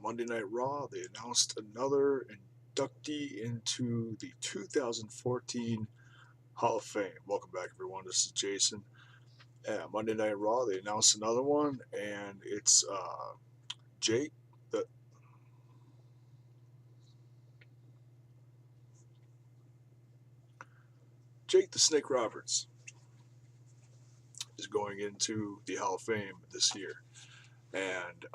Monday Night Raw, they announced another inductee into the 2014 Hall of Fame. Welcome back, everyone. This is Jason. Monday Night Raw, they announced another one, and it's Jake the Jake the Snake Roberts is going into the Hall of Fame this year, and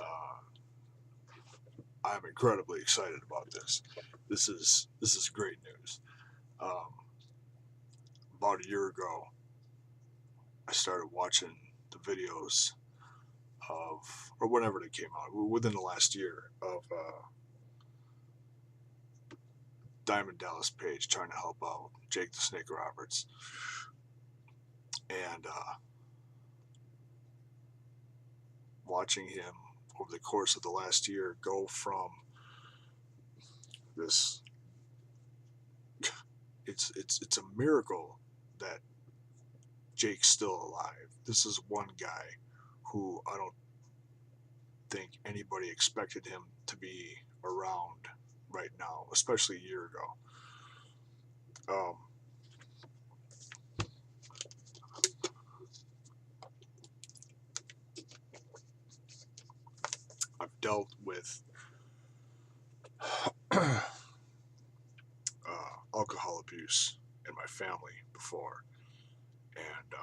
I'm incredibly excited about this. This is great news. Um, about a year ago, I started watching the videos of, or whenever they came out, within the last year, of Diamond Dallas Page trying to help out Jake the Snake Roberts. And watching him over the course of the last year go from this, it's a miracle that Jake's still alive. This is one guy who I don't think anybody expected him to be around right now, especially a year ago. I've dealt with alcohol abuse in my family before, and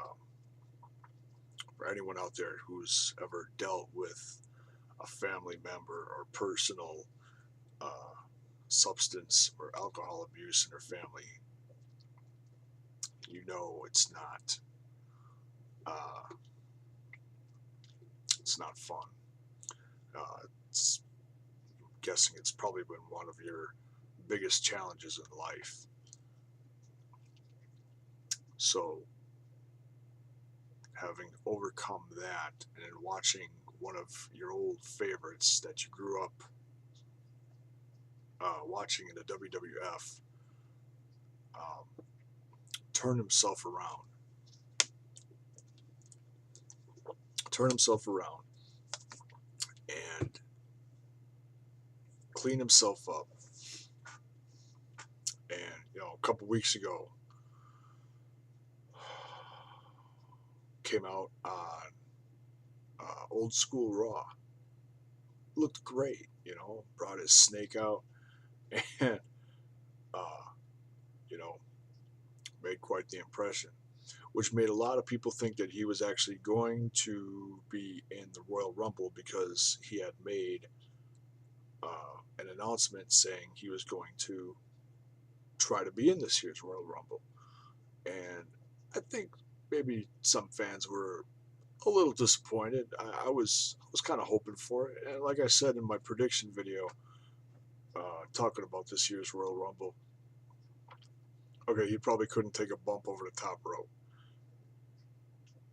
for anyone out there who's ever dealt with a family member or personal substance or alcohol abuse in their family, you know it's not fun. It's I'm guessing it's probably been one of your biggest challenges in life. So having overcome that and then watching one of your old favorites that you grew up watching in the WWF turn himself around, and clean himself up. And a couple weeks ago, came out on Old School Raw. Looked great, brought his snake out, and you know, made quite the impression, which made a lot of people think that he was actually going to be in the Royal Rumble because he had made an announcement saying he was going to try to be in this year's Royal Rumble. And I think maybe some fans were a little disappointed. I was kind of hoping for it, and like I said in my prediction video, talking about this year's Royal Rumble, okay, he probably couldn't take a bump over the top rope,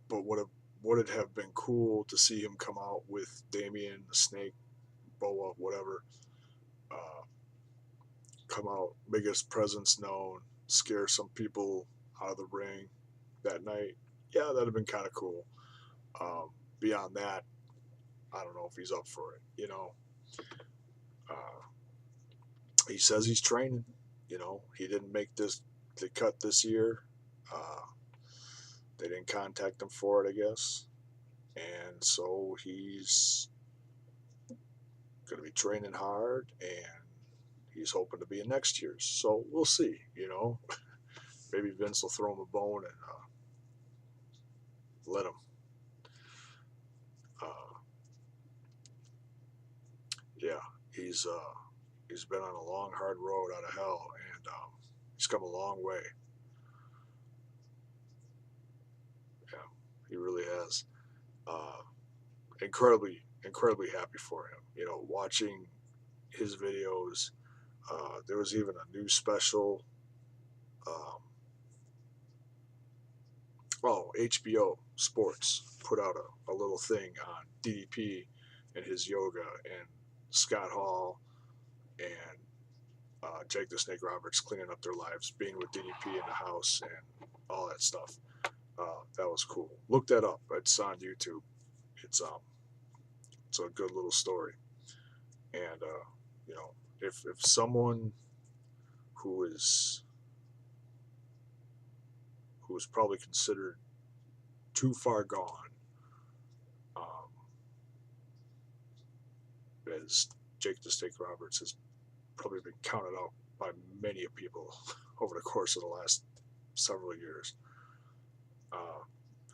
but would it have been cool to see him come out with Damien, the Snake, Boa, whatever, come out, make his presence known, scare some people out of the ring that night? Yeah, that'd have been kind of cool. Beyond that, I don't know if he's up for it. He says he's training. He didn't make the cut this year. They didn't contact him for it, I guess, and so he's going to be training hard, and he's hoping to be in next year's. So we'll see. Maybe Vince will throw him a bone and let him. Yeah, he's been on a long, hard road out of hell, and he's come a long way. Yeah, he really has. Incredibly, incredibly happy for him. Watching his videos. There was even a new special. HBO Sports put out a little thing on DDP and his yoga, and Scott Hall and Jake the Snake Roberts cleaning up their lives, being with DDP in the house, and all that stuff. That was cool. Look that up. It's on YouTube. It's a good little story. And you know, if someone who is probably considered too far gone, um, as Jake the Snake Roberts has probably been counted out by many people over the course of the last several years. Uh,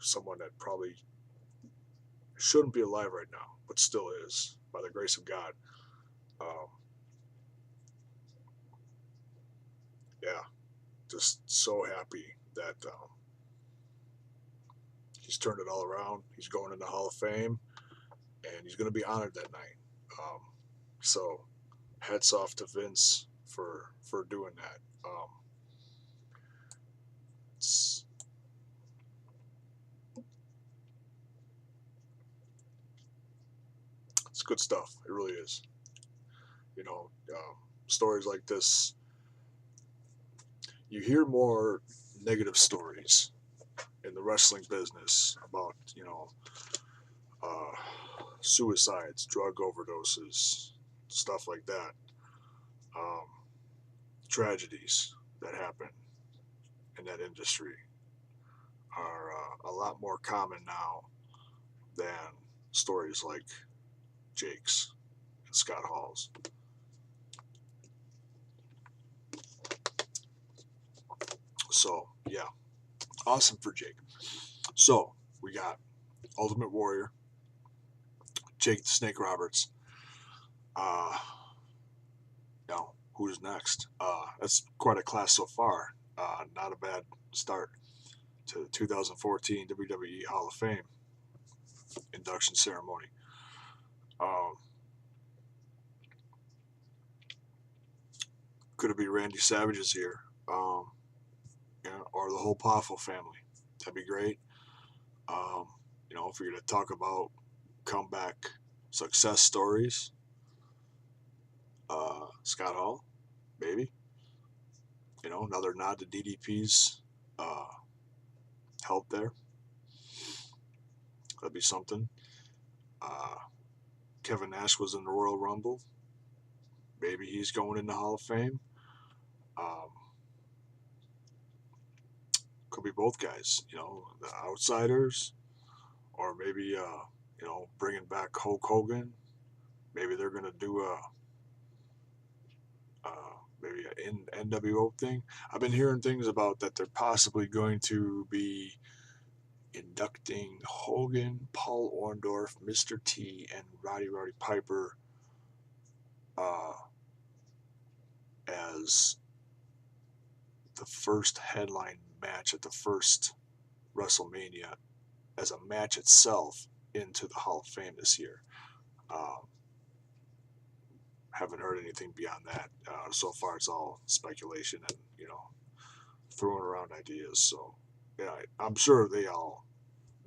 Someone that probably shouldn't be alive right now, but still is by the grace of God. Um, yeah, just so happy that he's turned it all around. He's going in the Hall of Fame, and he's going to be honored that night. Um, so, hats off to Vince for doing that. It's it's good stuff. It really is. You know, stories like this, you hear more negative stories in the wrestling business about uh, suicides, drug overdoses, stuff like that. Um, Tragedies that happen in that industry are a lot more common now than stories like Jake's and Scott Hall's. So yeah, awesome for Jake. So we got Ultimate Warrior, Jake the Snake Roberts. Uh, who's next? That's quite a class so far. Not a bad start to the 2014 WWE Hall of Fame induction ceremony. Um, could it be Randy Savage's here? Or the whole Powerful family? That'd be great. Um, if you're going to talk about comeback success stories, Scott Hall, maybe. Another nod to DDP's uh, help there. That'd be something. Uh, Kevin Nash was in the Royal Rumble. Maybe he's going in the Hall of Fame. Um, could be both guys. The Outsiders, or maybe bringing back Hulk Hogan. Maybe they're gonna do a maybe an NWO thing. I've been hearing things about that they're possibly going to be inducting Hogan, Paul Orndorff, Mr. T, and Roddy Piper uh, as the first headline match at the first WrestleMania as a match itself into the Hall of Fame this year. Um, haven't heard anything beyond that. So far, it's all speculation and throwing around ideas. So yeah, I'm sure they all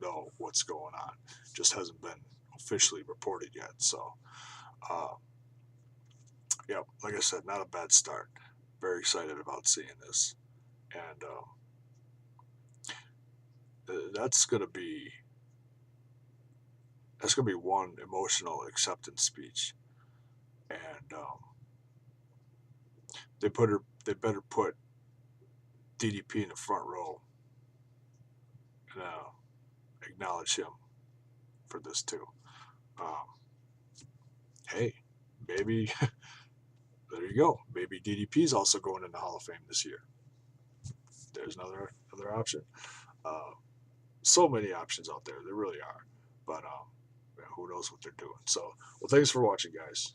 know what's going on. Just hasn't been officially reported yet. So uh, yeah, like I said, not a bad start. Very excited about seeing this, and that's gonna be one emotional acceptance speech, and they better put DDP in the front row and acknowledge him for this too. Um, hey, maybe there you go. Maybe DDP is also going in the Hall of Fame this year. There's another option. Uh, so many options out there. There really are. But who knows what they're doing. So, well, thanks for watching, guys.